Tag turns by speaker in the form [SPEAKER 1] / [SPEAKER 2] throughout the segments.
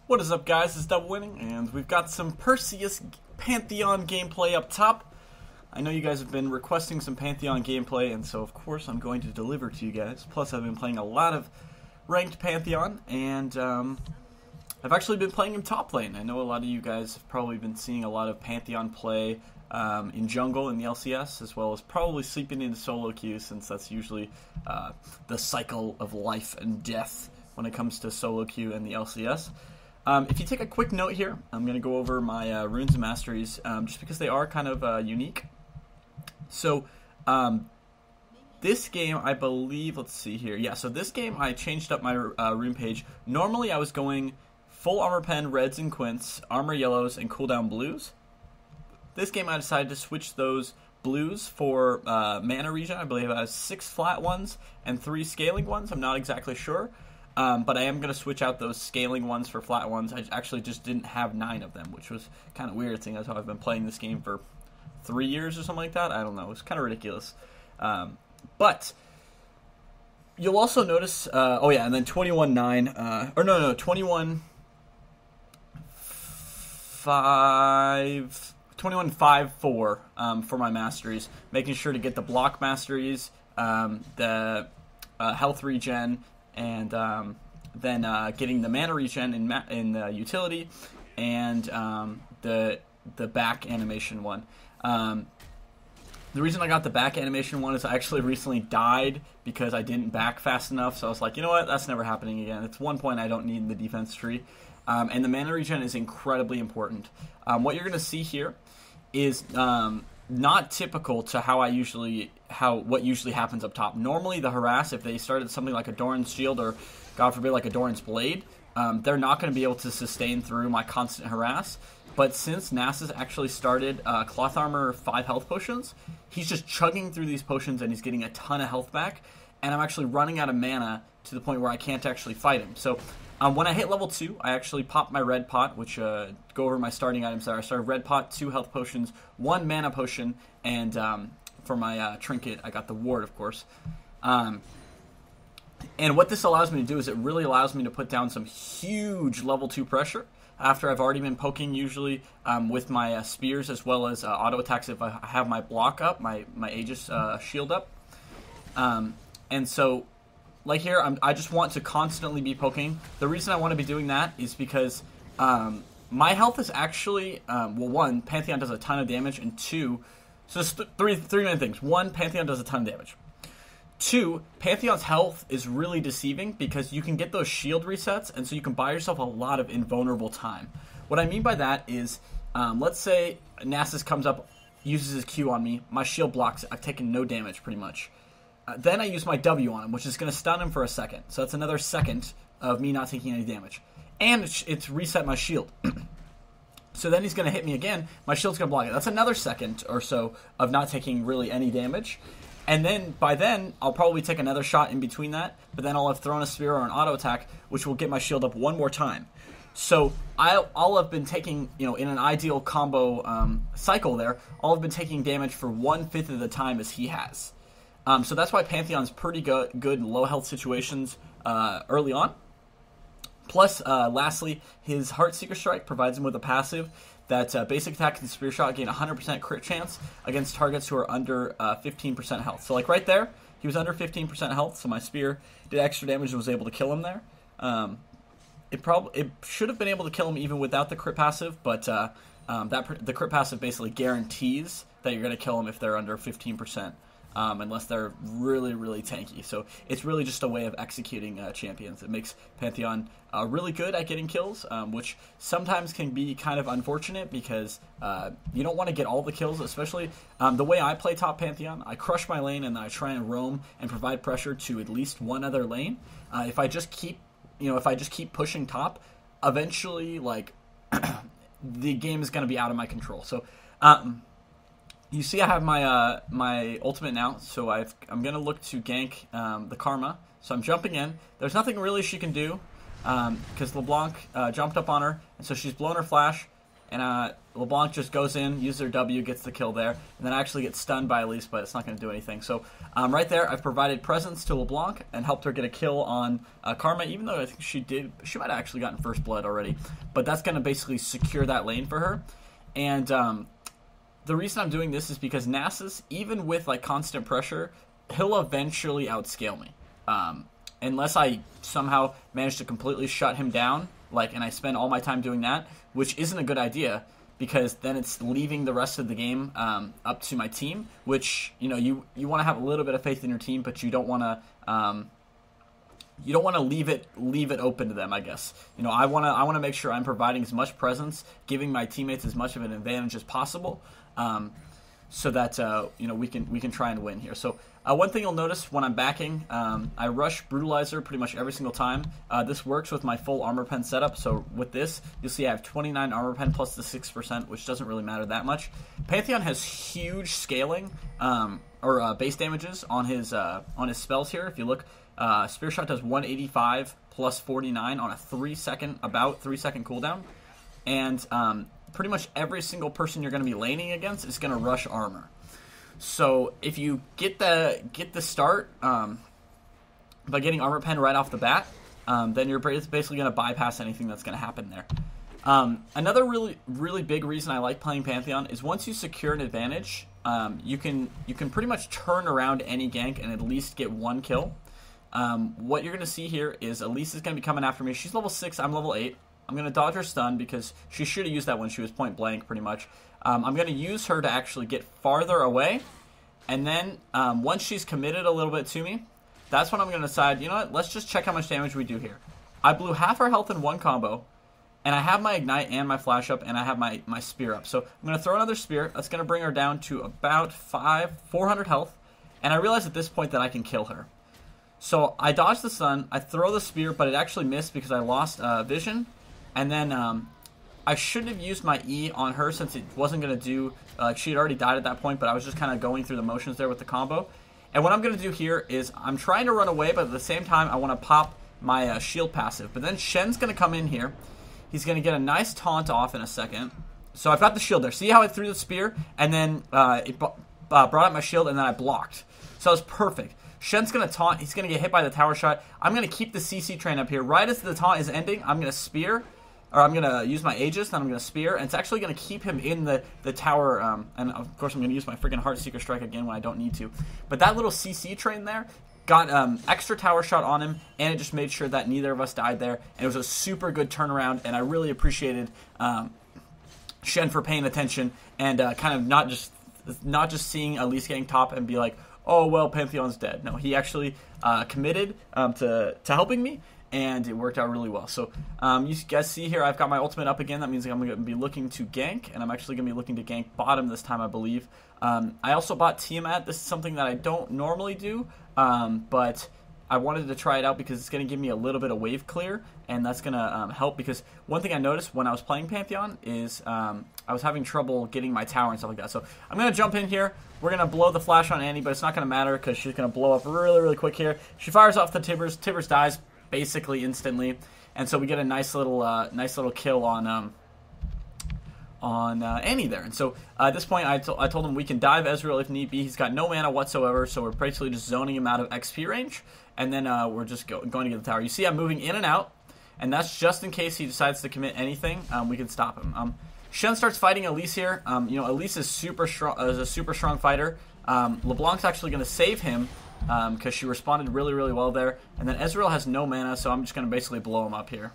[SPEAKER 1] What is up, guys? It's DoubleWinning, and we've got some Perseus Pantheon gameplay up top. I know you guys have been requesting some Pantheon gameplay, and so of course I'm going to deliver to you guys. Plus, I've been playing a lot of ranked Pantheon, and I've actually been playing in top lane. I know a lot of you guys have probably been seeing a lot of Pantheon play in jungle in the LCS, as well as probably sleeping into solo queue, since that's usually the cycle of life and death when it comes to solo queue and the LCS. If you take a quick note here, I'm going to go over my runes and masteries, just because they are kind of unique. So, this game, I believe, let's see here. Yeah, so this game, I changed up my rune page. Normally, I was going full armor pen, reds and quints, armor yellows, and cooldown blues. This game, I decided to switch those blues for mana regen. I believe I have 6 flat ones and 3 scaling ones. I'm not exactly sure. But I am going to switch out those scaling ones for flat ones. I actually just didn't have 9 of them, which was kind of weird, seeing as how I've been playing this game for 3 years or something like that. I don't know. It's kind of ridiculous. But you'll also notice, oh yeah, and then 21-9, or no, 21-5-4 for my masteries. Making sure to get the block masteries, the health regen, and then getting the mana regen in the utility, and the back animation one. The reason I got the back animation one is I actually recently died because I didn't back fast enough, so I was like, you know what, that's never happening again. It's one point I don't need in the defense tree. And the mana regen is incredibly important. What you're going to see here is not typical to what usually happens up top. Normally, the harass, if they started something like a Doran's shield or, God forbid, like a Doran's blade, they're not going to be able to sustain through my constant harass. But since Nasus actually started cloth armor 5 health potions, he's just chugging through these potions and he's getting a ton of health back. And I'm actually running out of mana to the point where I can't actually fight him. So when I hit level 2, I actually popped my red pot, which go over my starting items there. I started red pot, 2 health potions, 1 mana potion, and for my trinket, I got the ward, of course. And what this allows me to do is it really allows me to put down some huge level 2 pressure after I've already been poking, usually with my spears, as well as auto attacks if I have my block up, my Aegis shield up. And so, like here, I just want to constantly be poking. The reason I want to be doing that is because my health is actually, well, 1, Pantheon does a ton of damage, and 2, so there's three main things. 1, Pantheon does a ton of damage. 2, Pantheon's health is really deceiving because you can get those shield resets, and so you can buy yourself a lot of invulnerable time. What I mean by that is, let's say Nasus comes up, uses his Q on me, my shield blocks it, I've taken no damage pretty much. Then I use my W on him, which is going to stun him for a second. So that's another second of me not taking any damage. And it's reset my shield. So then he's going to hit me again, my shield's going to block it. That's another second or so of not taking really any damage. And then, by then, I'll probably take another shot in between that, but then I'll have thrown a spear or an auto attack, which will get my shield up one more time. So I'll have been taking, in an ideal combo cycle there, I'll have been taking damage for 1/5 of the time as he has. So that's why Pantheon's pretty good in low health situations early on. Plus, lastly, his Heartseeker Strike provides him with a passive that basic attack and spear shot gain 100% crit chance against targets who are under 15% health. So like right there, he was under 15% health, so my spear did extra damage and was able to kill him there. It should have been able to kill him even without the crit passive, but the crit passive basically guarantees that you're going to kill him if they're under 15%. Unless they're really, really tanky. So it's really just a way of executing champions. It makes Pantheon really good at getting kills, which sometimes can be kind of unfortunate because you don't want to get all the kills, especially the way I play top Pantheon. I crush my lane and then I try and roam and provide pressure to at least one other lane. If I just keep pushing top, eventually, like, the game is going to be out of my control. So, you see I have my my ultimate now, so I'm going to look to gank the Karma. So I'm jumping in. There's nothing really she can do because LeBlanc jumped up on her, and so she's blown her flash. and LeBlanc just goes in, uses their W, gets the kill there, and then I actually get stunned by Elise, but it's not going to do anything. So right there, I've provided presence to LeBlanc and helped her get a kill on Karma, even though I think she might have actually gotten first blood already. But that's going to basically secure that lane for her. And the reason I'm doing this is because Nasus, even with like constant pressure, he'll eventually outscale me. Unless I somehow manage to completely shut him down, and I spend all my time doing that, which isn't a good idea, because then it's leaving the rest of the game up to my team, which, you know, you want to have a little bit of faith in your team, but you don't want to leave it open to them, I guess. You know, I want to make sure I'm providing as much presence, giving my teammates as much of an advantage as possible, so that you know, we can try and win here. So one thing you'll notice when I'm backing, I rush Brutalizer pretty much every single time. This works with my full armor pen setup. So with this, you'll see I have 29 armor pen plus the 6%, which doesn't really matter that much. Pantheon has huge scaling or base damages on his spells here. If you look, Spear Shot does 185 plus 49 on a 3-second cooldown, and pretty much every single person you're going to be laning against is going to rush armor. So if you get the start by getting armor pen right off the bat, then you're basically going to bypass anything that's going to happen there. Another really big reason I like playing Pantheon is once you secure an advantage, you can pretty much turn around any gank and at least get one kill. What you're going to see here is Elise is going to be coming after me. She's level 6, I'm level 8. I'm going to dodge her stun because she should have used that when she was point blank pretty much. I'm going to use her to actually get farther away, and then once she's committed a little bit to me, that's when I'm going to decide, you know what, let's just check how much damage we do here. I blew half her health in one combo, and I have my Ignite and my Flash up, and I have my Spear up. So I'm going to throw another Spear. That's going to bring her down to about 400 health, and I realize at this point that I can kill her. So I dodge the stun, I throw the Spear, but it actually missed because I lost vision. And then I shouldn't have used my E on her since it wasn't going to do, she had already died at that point, but I was just kind of going through the motions there with the combo. And what I'm going to do here is I'm trying to run away, but at the same time I want to pop my shield passive. But then Shen's going to come in here. He's going to get a nice taunt off in a second. So I've got the shield there. See how I threw the spear? And then it brought up my shield, and then I blocked. So it was perfect. Shen's going to taunt. He's going to get hit by the tower shot. I'm going to keep the CC train up here. Right as the taunt is ending, I'm going to spear. Or I'm going to use my Aegis, then I'm going to spear, and it's actually going to keep him in the tower, and of course I'm going to use my freaking Heartseeker Strike again when I don't need to. But that little CC train there got extra tower shot on him, and it just made sure that neither of us died there, and it was a super good turnaround, and I really appreciated Shen for paying attention, and kind of not just seeing Elise getting top and be like, oh, well, Pantheon's dead. No, he actually committed to helping me, and it worked out really well. So you guys see here, I've got my ultimate up again. That means I'm going to be looking to gank, and I'm actually going to be looking to gank bottom this time, I believe. I also bought Tiamat. This is something that I don't normally do, but I wanted to try it out because it's going to give me a little bit of wave clear, and that's going to help, because one thing I noticed when I was playing Pantheon is I was having trouble getting my tower and stuff like that. So I'm going to jump in here. We're going to blow the flash on Annie, but it's not going to matter because she's going to blow up really, really quick here. She fires off the Tibbers. Tibbers dies basically instantly, and so we get a nice little kill on Annie there. And so at this point, I told him we can dive Ezreal if need be. He's got no mana whatsoever, so we're basically just zoning him out of XP range, and then we're just going to get the tower. You see I'm moving in and out, and that's just in case he decides to commit anything. We can stop him. Shen starts fighting Elise here. You know, Elise is super strong, is a super strong fighter. LeBlanc's actually going to save him because she responded really, really well there. And then Ezreal has no mana, so I'm just going to basically blow him up here.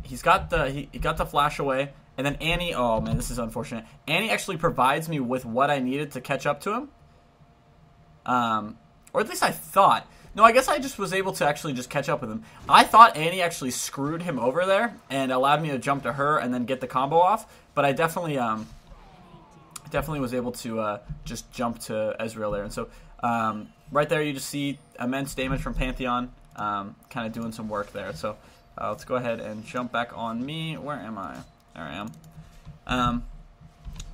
[SPEAKER 1] He got the flash away. And then Annie, oh man, this is unfortunate. Annie actually provides me with what I needed to catch up to him. Or at least I thought. No, I guess I just was able to actually just catch up with him. I thought Annie actually screwed him over there and allowed me to jump to her and then get the combo off. But I definitely was able to just jump to Ezreal there. And so right there you just see immense damage from Pantheon kind of doing some work there. So let's go ahead and jump back on me. Where am I? There I am.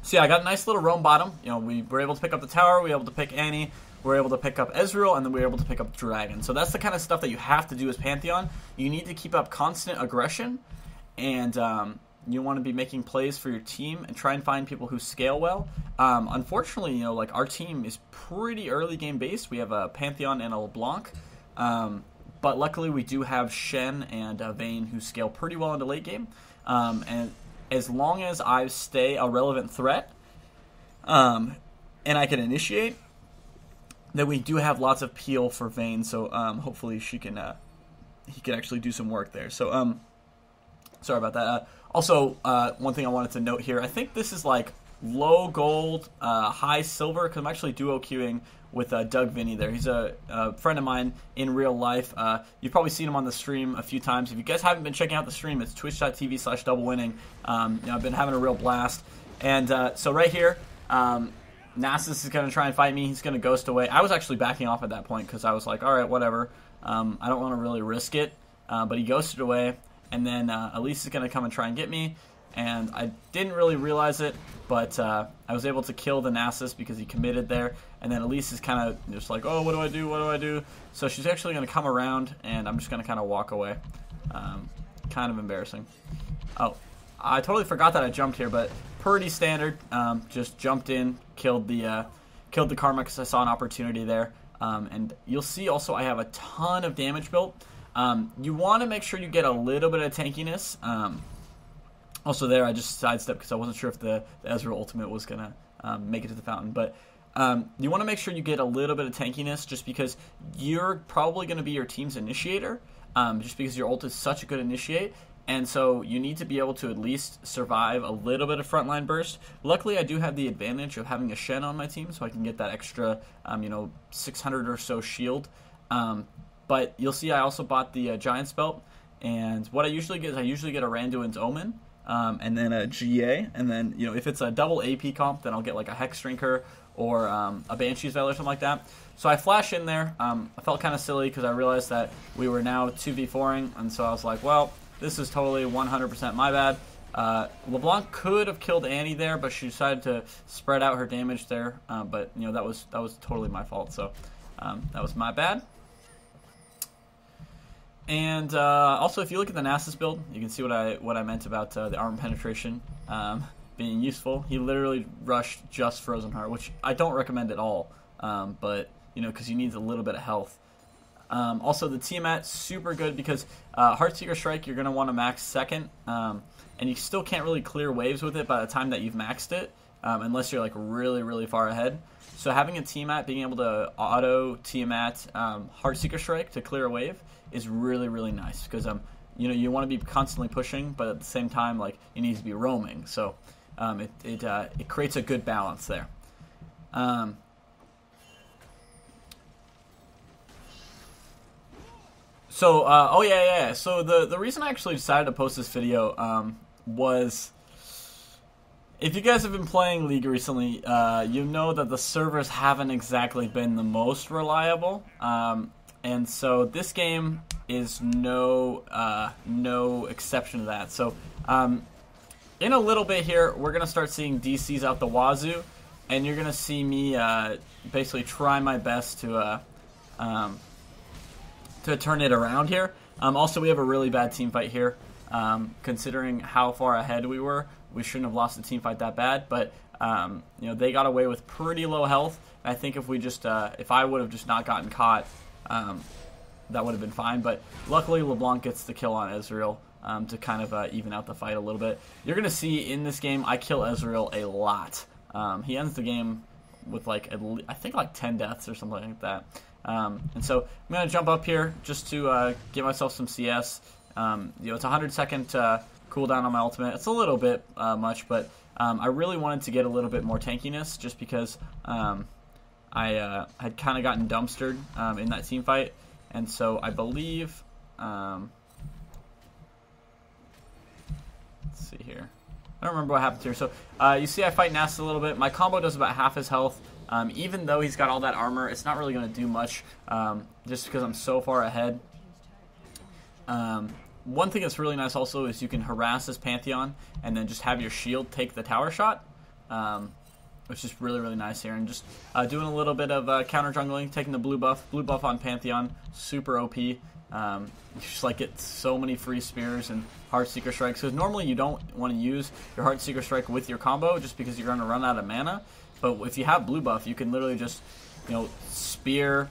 [SPEAKER 1] So yeah, I got a nice little roam bottom. You know, we were able to pick up the tower, we were able to pick Annie, we were able to pick up Ezreal, and then we were able to pick up Dragon. So that's the kind of stuff that you have to do as Pantheon. You need to keep up constant aggression, and you want to be making plays for your team and try and find people who scale well. Unfortunately, you know, like our team is pretty early game based. We have a Pantheon and a LeBlanc, but luckily we do have Shen and Vayne who scale pretty well into late game. And as long as I stay a relevant threat, and I can initiate, then we do have lots of peel for Vayne. So hopefully he can actually do some work there. So sorry about that. Also, one thing I wanted to note here, I think this is like low gold, high silver, because I'm actually duo queuing with DoubleWinning there. He's a friend of mine in real life. You've probably seen him on the stream a few times. If you guys haven't been checking out the stream, it's twitch.tv/DoubleWinning. You know, I've been having a real blast. And so right here, Nasus is going to try and fight me. He's going to ghost away. I was actually backing off at that point because I was like, all right, whatever. I don't want to really risk it. But he ghosted away. And then Elise is going to come and try and get me. And I didn't really realize it, but I was able to kill the Nasus because he committed there. And then Elise is kind of just like, oh, what do I do? What do I do? So she's actually going to come around, and I'm just going to kind of walk away. Kind of embarrassing. Oh, I totally forgot that I jumped here, but pretty standard. Just jumped in, killed the Karma because I saw an opportunity there. And you'll see also I have a ton of damage built. You want to make sure you get a little bit of tankiness. Also there, I just sidestepped because I wasn't sure if the Ezreal ultimate was going to make it to the fountain. But you want to make sure you get a little bit of tankiness just because you're probably going to be your team's initiator, just because your ult is such a good initiate. And so you need to be able to at least survive a little bit of frontline burst. Luckily, I do have the advantage of having a Shen on my team, so I can get that extra, 600 or so shield. But you'll see I also bought the Giant's Belt. And what I usually get is a Randuin's Omen. And then a GA, and then, if it's a double AP comp, then I'll get like a Hex Drinker or a Banshee's Veil or something like that. So I flash in there. I felt kind of silly because I realized that we were now 2v4ing, and so I was like, well, this is totally 100% my bad. LeBlanc could have killed Annie there, but she decided to spread out her damage there. But that was totally my fault. So that was my bad. And also, if you look at the Nasus build, you can see what I meant about the armor penetration being useful. He literally rushed just Frozen Heart, which I don't recommend at all. But because you need a little bit of health. Also, the Tiamat super good because Heartseeker Strike you're going to want to max second, and you still can't really clear waves with it by the time that you've maxed it, unless you're like really really far ahead. So having a Tiamat being able to auto Tiamat Heartseeker Strike to clear a wave is really really nice because you want to be constantly pushing, but at the same time like you need to be roaming. So it creates a good balance there. So So the reason I actually decided to post this video was, if you guys have been playing League recently, you know that the servers haven't exactly been the most reliable. And so this game is no exception to that. So in a little bit here, we're going to start seeing DCs out the wazoo, and you're going to see me basically try my best to turn it around here. Also, we have a really bad team fight here. Considering how far ahead we were, we shouldn't have lost the team fight that bad. But they got away with pretty low health. And I think if we just if I would have just not gotten caught, that would have been fine. But luckily, LeBlanc gets the kill on Ezreal to kind of even out the fight a little bit. You're gonna see in this game, I kill Ezreal a lot. He ends the game with like I think like 10 deaths or something like that. And so I'm going to jump up here just to give myself some CS. It's a 100-second cooldown on my ultimate. It's a little bit much, but I really wanted to get a little bit more tankiness just because I had kind of gotten dumpstered in that team fight. And so I believe... let's see here. I don't remember what happened here. So you see I fight Nasus a little bit. My combo does about half his health. Even though he's got all that armor, it's not really going to do much just because I'm so far ahead. One thing that's really nice also is you can harass this Pantheon and then just have your shield take the tower shot, which is really, really nice here. And just doing a little bit of counter jungling, taking the blue buff on Pantheon, super OP. You just like get so many free spears and Heartseeker strikes, because normally you don't want to use your Heartseeker strike with your combo just because you're going to run out of mana. But if you have blue buff, you can literally just, you know, spear,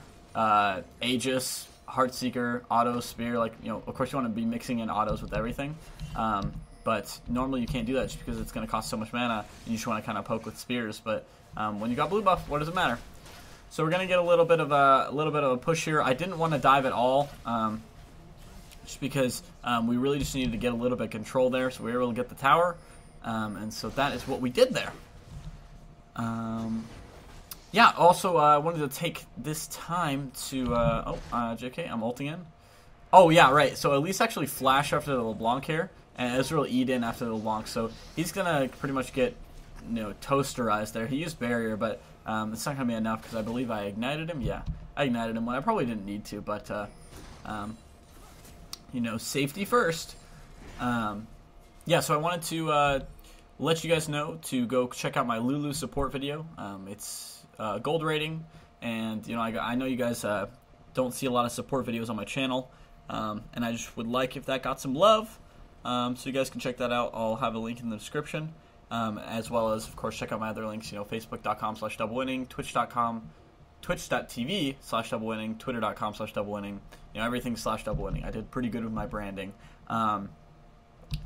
[SPEAKER 1] Aegis, Heartseeker, auto, spear. Like, you know, of course you want to be mixing in autos with everything. But normally you can't do that just because it's going to cost so much mana, and you just want to kind of poke with spears. But when you got blue buff, what does it matter? So we're going to get a little bit of a push here. I didn't want to dive at all, just because we really just needed to get a little bit of control there, so we were able to get the tower, and so that is what we did there. Yeah, also I wanted to take this time to, JK, I'm ulting in. Oh yeah, right, so Elise actually flash after the LeBlanc here, and Ezreal Eat in after the LeBlanc, so he's going to pretty much get, you know, toasterized there. He used barrier, but it's not going to be enough because I believe I ignited him. Yeah, I ignited him when I probably didn't need to, but, you know, safety first. Yeah, so I wanted to let you guys know to go check out my Lulu support video. It's gold rating, and, you know, I know you guys don't see a lot of support videos on my channel, and I just would like if that got some love, so you guys can check that out. I'll have a link in the description. As well as, of course, check out my other links, you know, facebook.com/DoubleWinning, twitch.tv/DoubleWinning, twitter.com/DoubleWinning, you know, everything /DoubleWinning. I did pretty good with my branding.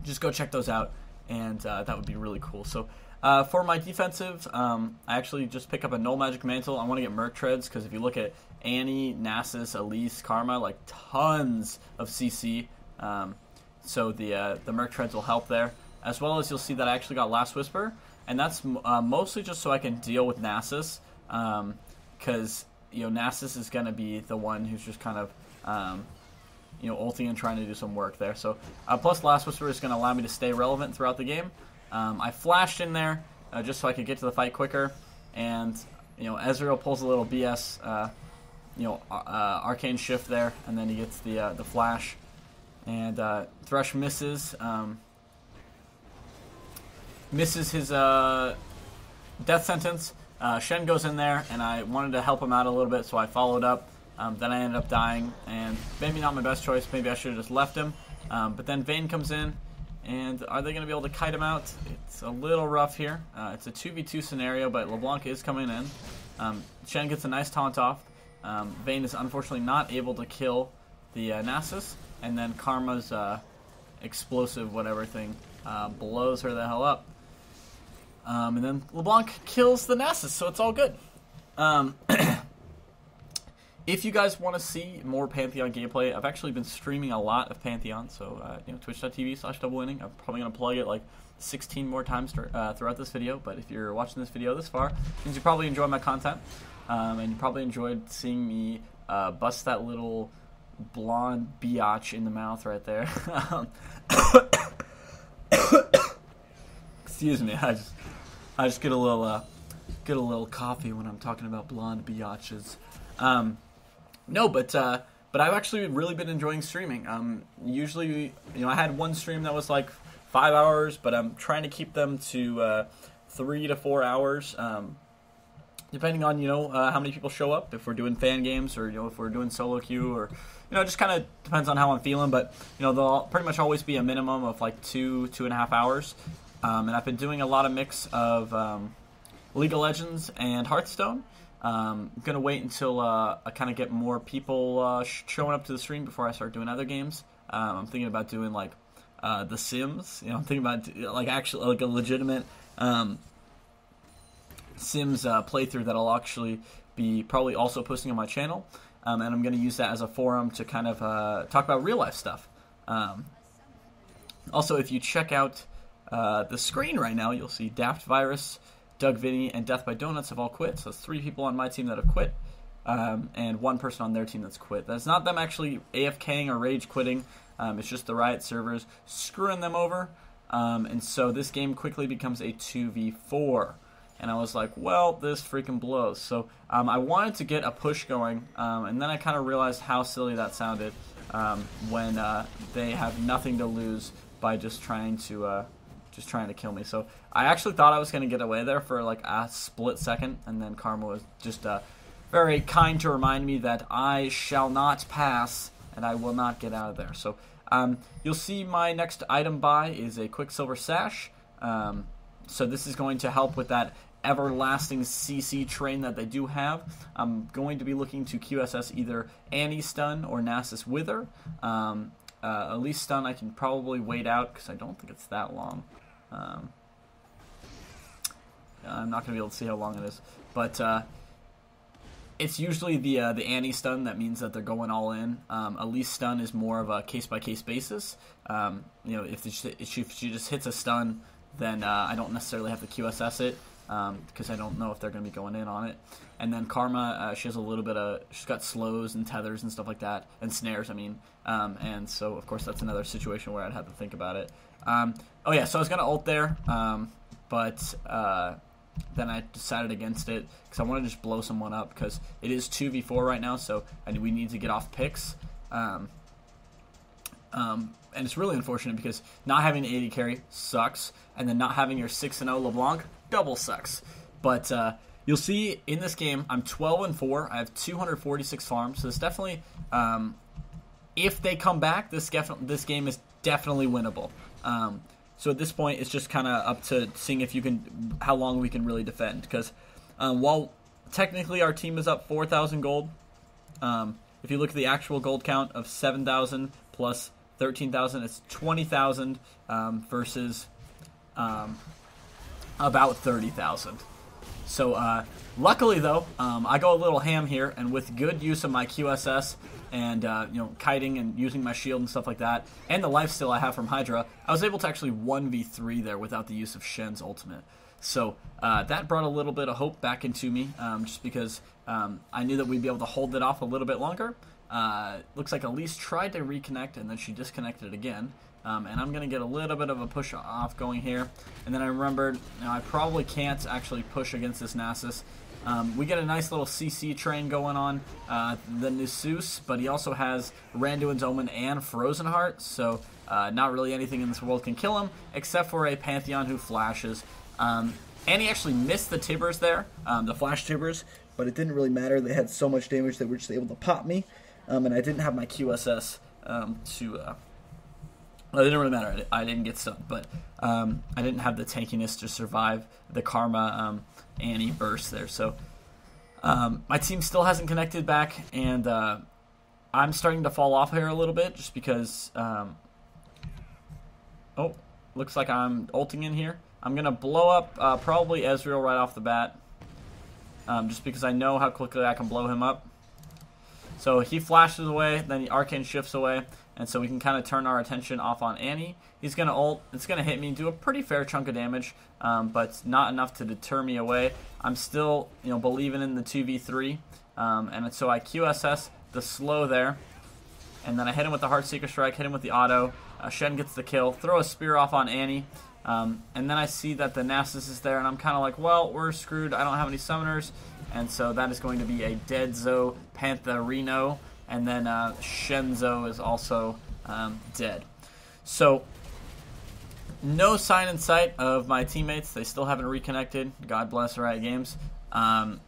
[SPEAKER 1] Just go check those out, and that would be really cool. So for my defensive, I actually just pick up a Null Magic Mantle. I want to get Merc Treads, because if you look at Annie, Nasus, Elise, Karma, like tons of CC, so the Merc Treads will help there. As well as you'll see that I actually got Last Whisper, and that's mostly just so I can deal with Nasus, because, you know, Nasus is going to be the one who's just kind of, you know, ulting and trying to do some work there. So plus Last Whisper is going to allow me to stay relevant throughout the game. I flashed in there just so I could get to the fight quicker, and, you know, Ezreal pulls a little BS, you know, Arcane Shift there, and then he gets the flash, and Thresh misses. Misses his death sentence. Shen goes in there, and I wanted to help him out a little bit, so I followed up. Then I ended up dying, and maybe not my best choice. Maybe I should have just left him. But then Vayne comes in, and are they going to be able to kite him out? It's a little rough here. It's a 2v2 scenario, but LeBlanc is coming in. Shen gets a nice taunt off. Vayne is unfortunately not able to kill the Nasus, and then Karma's explosive whatever thing blows her the hell up. And then LeBlanc kills the Nasus, so it's all good. If you guys want to see more Pantheon gameplay, I've actually been streaming a lot of Pantheon, so you know, twitch.tv/DoubleWinning. I'm probably going to plug it like 16 more times throughout this video, but if you're watching this video this far, it means you probably enjoy my content, and you probably enjoyed seeing me bust that little blonde biatch in the mouth right there. Excuse me, I just get a little coffee when I'm talking about blonde biatches. No, but I've actually really been enjoying streaming. Usually, you know, I had one stream that was like 5 hours, but I'm trying to keep them to 3 to 4 hours, depending on, you know, how many people show up. If we're doing fan games, or, you know, if we're doing solo queue, or, you know, it just kind of depends on how I'm feeling. But, you know, they'll pretty much always be a minimum of like 2.5 hours. And I've been doing a lot of mix of League of Legends and Hearthstone. I'm going to wait until I kind of get more people showing up to the stream before I start doing other games. I'm thinking about doing like The Sims. You know, I'm thinking about like actually like a legitimate Sims playthrough that I'll actually be probably also posting on my channel. And I'm going to use that as a forum to kind of talk about real life stuff. Also, if you check out the screen right now, you'll see Daft Virus, Doug Vinny, and Death by Donuts have all quit. So it's 3 people on my team that have quit, and 1 person on their team that's quit. That's not them actually AFKing or rage quitting. It's just the Riot servers screwing them over. And so this game quickly becomes a 2v4. And I was like, well, this freaking blows. So I wanted to get a push going, and then I kind of realized how silly that sounded when they have nothing to lose by just trying to kill me. So I actually thought I was going to get away there for like a split second, and then Karma was just very kind to remind me that I shall not pass, and I will not get out of there. So you'll see my next item buy is a Quicksilver Sash. So this is going to help with that everlasting CC train that they do have. I'm going to be looking to QSS either Annie Stun or Nasus Wither. Elise Stun I can probably wait out because I don't think it's that long. I'm not going to be able to see how long it is. But it's usually the Annie Stun that means that they're going all in. Elise Stun is more of a case-by-case basis. If she just hits a stun, then I don't necessarily have to QSS it. Because I don't know if they're going to be going in on it. And then Karma, she has a little bit of, she's got slows and tethers and stuff like that, and snares, I mean. And so, of course, that's another situation where I'd have to think about it. So I was going to ult there, but then I decided against it because I want to just blow someone up because it is 2v4 right now, so we need to get off picks. And it's really unfortunate because not having an AD carry sucks, and then not having your 6-0 LeBlanc double sucks. But you'll see in this game, I'm 12-4. I have 246 farms, so it's definitely, if they come back, this game is definitely winnable. So at this point, it's just kind of up to seeing if how long we can really defend. Because while technically our team is up 4,000 gold, if you look at the actual gold count of 7,000 plus 13,000, it's 20,000 versus about 30,000. So luckily though, I go a little ham here, and with good use of my QSS and kiting and using my shield and stuff like that, and the lifesteal I have from Hydra, I was able to actually 1v3 there without the use of Shen's ultimate. So that brought a little bit of hope back into me, just because I knew that we'd be able to hold it off a little bit longer. Looks like Elise tried to reconnect and then she disconnected again. And I'm going to get a little bit of a push off going here. And then I remembered, I probably can't actually push against this Nasus. We get a nice little CC train going on, the Nasus, but he also has Randuin's Omen and Frozen Heart, so not really anything in this world can kill him, except for a Pantheon who flashes. And he actually missed the Tibbers there, the flash Tibbers, but it didn't really matter. They had so much damage they were just able to pop me, and I didn't have my QSS well, it didn't really matter. I didn't get stunned, but I didn't have the tankiness to survive the Karma Annie burst there. So my team still hasn't connected back, and I'm starting to fall off here a little bit just because... looks like I'm ulting in here. I'm going to blow up probably Ezreal right off the bat, just because I know how quickly I can blow him up. So he flashes away, then the Arcane shifts away, and so we can kind of turn our attention off on Annie. He's going to ult. It's going to hit me, do a pretty fair chunk of damage, but not enough to deter me away. I'm still, believing in the 2v3, and so I QSS the slow there, and then I hit him with the Heartseeker Strike, hit him with the auto. Shen gets the kill, throw a spear off on Annie, and then I see that the Nasus is there, and I'm kind of like, well, we're screwed. I don't have any summoners, and so that is going to be a dead Zo Pantherino, and then Shenzo is also dead. So no sign in sight of my teammates. They still haven't reconnected. God bless Riot Games. And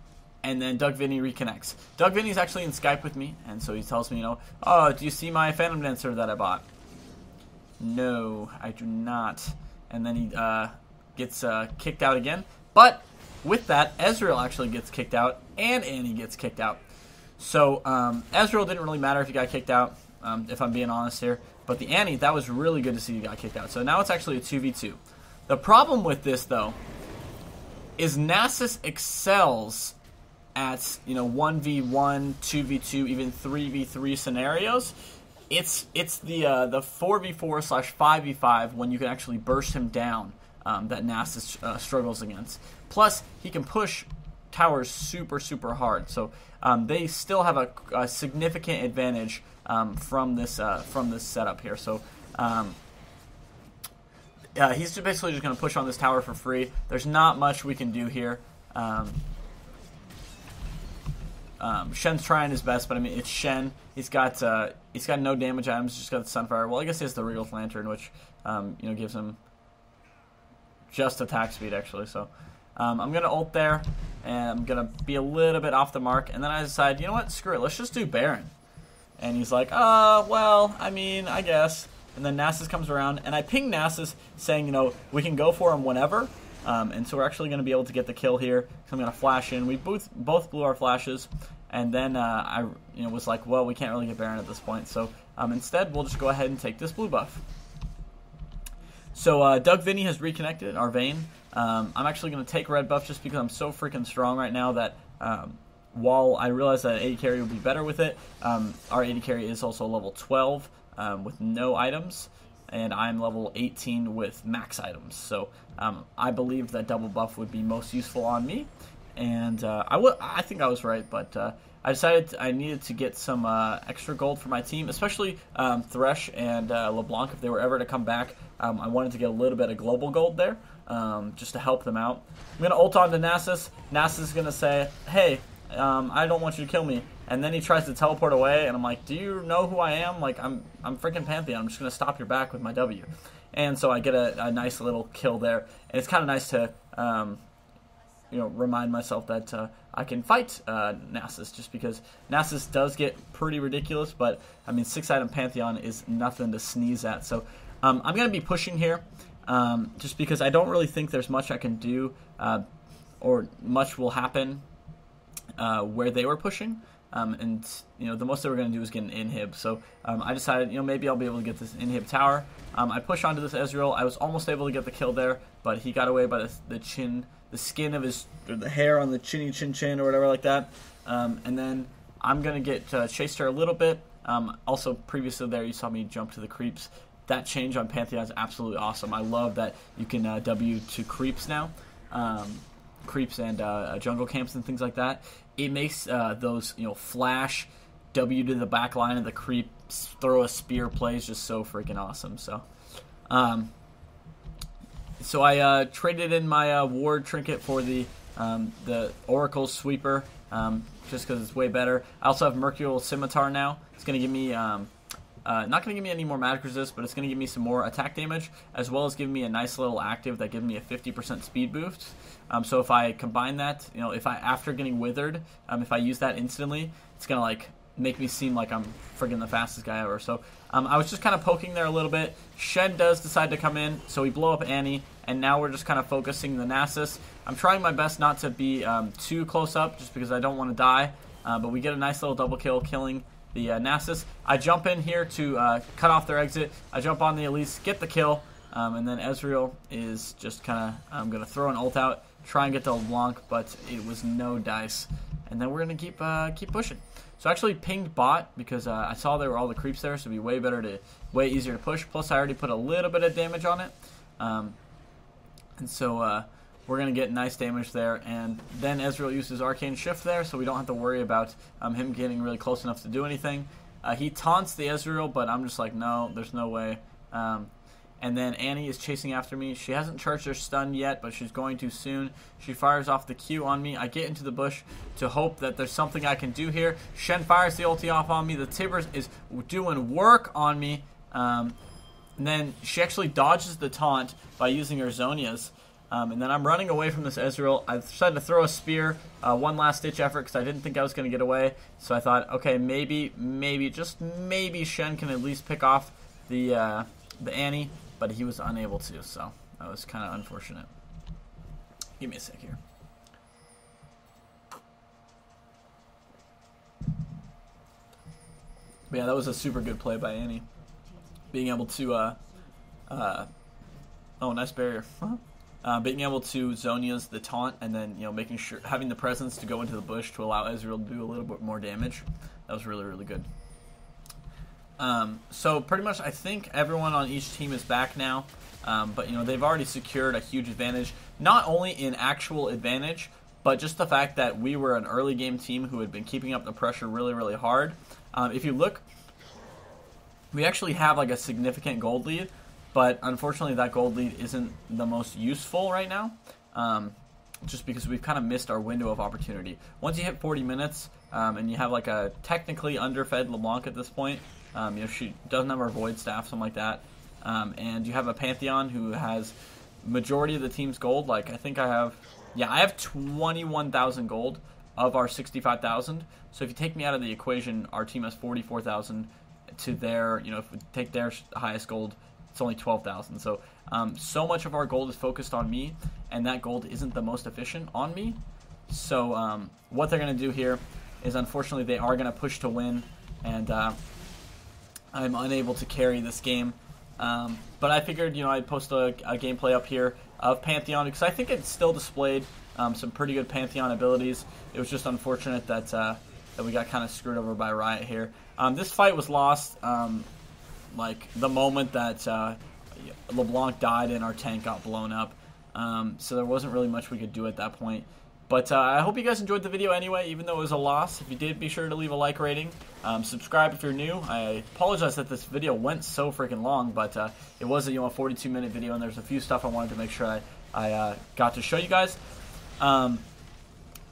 [SPEAKER 1] then Doug Vinny reconnects. Doug Vinny's actually in Skype with me, and so he tells me, oh, do you see my Phantom Dancer that I bought? No, I do not. And then he gets kicked out again. But with that, Ezreal actually gets kicked out, and Annie gets kicked out. So Ezreal didn't really matter if he got kicked out, if I'm being honest here. But the Annie, that was really good to see he got kicked out. So now it's actually a 2v2. The problem with this, though, is Nasus excels at 1v1, 2v2, even 3v3 scenarios. It's the 4v4/5v5 when you can actually burst him down that Nasus struggles against. Plus, he can push towers super, super hard. So they still have a significant advantage from this setup here. So he's basically just going to push on this tower for free. There's not much we can do here. Shen's trying his best, but I mean it's Shen. He's got no damage items. Just got the Sunfire. Well, I guess he has the Regal's Lantern, which gives him just attack speed actually. So I'm gonna ult there, and I'm gonna be a little bit off the mark, and then I decide, you know what, screw it. Let's just do Baron. And he's like, well, I mean, I guess. And then Nasus comes around, and I ping Nasus saying, you know, we can go for him whenever. And so we're actually going to be able to get the kill here. So I'm going to flash in. We both blew our flashes. And then I was like, well, we can't really get Baron at this point. So instead, we'll just go ahead and take this blue buff. So DoubleWinning has reconnected our Vayne. I'm actually going to take red buff just because I'm so freaking strong right now that while I realize that AD carry would be better with it, our AD carry is also level 12 with no items, and I'm level 18 with max items. So I believe that double buff would be most useful on me, and I think I was right, but I decided I needed to get some extra gold for my team, especially Thresh and LeBlanc if they were ever to come back. I wanted to get a little bit of global gold there just to help them out. I'm going to ult on to Nasus. Nasus is going to say, hey, I don't want you to kill me. And then he tries to teleport away, and I'm like, do you know who I am? Like, I'm freaking Pantheon. I'm just going to stop your back with my W. And so I get a nice little kill there. And it's kind of nice to remind myself that I can fight Nasus, just because Nasus does get pretty ridiculous, but I mean 6-item Pantheon is nothing to sneeze at. So I'm going to be pushing here just because I don't really think there's much I can do or much will happen where they were pushing. And the most they were going to do is get an inhib. So I decided, maybe I'll be able to get this inhib tower. I push onto this Ezreal. I was almost able to get the kill there, but he got away by the skin of his, or the hair on the chin or whatever like that. And then I'm going to get chased her a little bit. Also, previously there, you saw me jump to the creeps. That change on Pantheon is absolutely awesome. I love that you can W to creeps now. Creeps and jungle camps and things like that. It makes those flash W to the back line of the creep throw a spear plays just so freaking awesome. So I traded in my ward trinket for the Oracle Sweeper just because it's way better. I also have Mercurial Scimitar now. It's going to give me not going to give me any more magic resist, but it's going to give me some more attack damage, as well as give me a nice little active that gives me a 50% speed boost. So if I combine that, if I, after getting withered, if I use that instantly, it's going to like make me seem like I'm friggin' the fastest guy ever. So I was just kind of poking there a little bit. Shen does decide to come in, so we blow up Annie, and now we're just kind of focusing the Nasus. I'm trying my best not to be too close up, just because I don't want to die, but we get a nice little double kill, killing the Nasus. I jump in here to cut off their exit. I jump on the Elise, get the kill, and then Ezreal is just kind of, I'm going to throw an ult out, try and get the LeBlanc, but it was no dice. And then we're going to keep pushing. So I actually pinged bot because I saw there were all the creeps there, so it'd be way easier to push. Plus I already put a little bit of damage on it. And so we're going to get nice damage there. And then Ezreal uses Arcane Shift there, so we don't have to worry about him getting really close enough to do anything. He taunts the Ezreal, but I'm just like, no, there's no way. And then Annie is chasing after me. She hasn't charged her stun yet, but she's going to soon. She fires off the Q on me. I get into the bush to hope that there's something I can do here. Shen fires the ulti off on me. The Tibbers is doing work on me. And then she actually dodges the taunt by using her Zonias. And then I'm running away from this Ezreal. I decided to throw a spear, one last ditch effort, because I didn't think I was going to get away. So I thought, okay, maybe, just maybe Shen can at least pick off the Annie. But he was unable to, so that was kind of unfortunate. Give me a sec here. But yeah, that was a super good play by Annie. Being able to, oh, nice barrier. Being able to Zonia's the taunt, and then making sure having the presence to go into the bush to allow Ezreal to do a little bit more damage. That was really, really good. So pretty much I think everyone on each team is back now, but they've already secured a huge advantage, not only in actual advantage, but just the fact that we were an early game team who had been keeping up the pressure really, really hard. If you look, we actually have like a significant gold lead, but unfortunately that gold lead isn't the most useful right now, just because we've kind of missed our window of opportunity. Once you hit 40 minutes, and you have like a technically underfed LeBlanc at this point, she doesn't have her Void Staff, something like that. And you have a Pantheon who has majority of the team's gold. Like, I think I have 21,000 gold. of our 65,000. So if you take me out of the equation, our team has 44,000 to their, you know, if we take their highest gold, it's only 12,000. So so much of our gold is focused on me, and that gold isn't the most efficient on me. So what they're going to do here is, unfortunately, they are going to push to win, and I'm unable to carry this game. But I figured, you know, I'd post a gameplay up here of Pantheon, because I think it still displayed some pretty good Pantheon abilities. It was just unfortunate that that we got kind of screwed over by Riot here. This fight was lost like the moment that LeBlanc died and our tank got blown up. So there wasn't really much we could do at that point. But I hope you guys enjoyed the video anyway, even though it was a loss. If you did, be sure to leave a like rating. Subscribe if you're new. I apologize that this video went so freaking long, but it was a 42-minute video, and there's a few stuff I wanted to make sure I got to show you guys.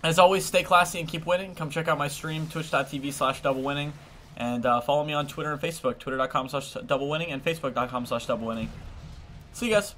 [SPEAKER 1] As always, stay classy and keep winning. Come check out my stream, twitch.tv/DoubleWinning. And follow me on Twitter and Facebook, twitter.com/DoubleWinning and Facebook.com/DoubleWinning. See you guys.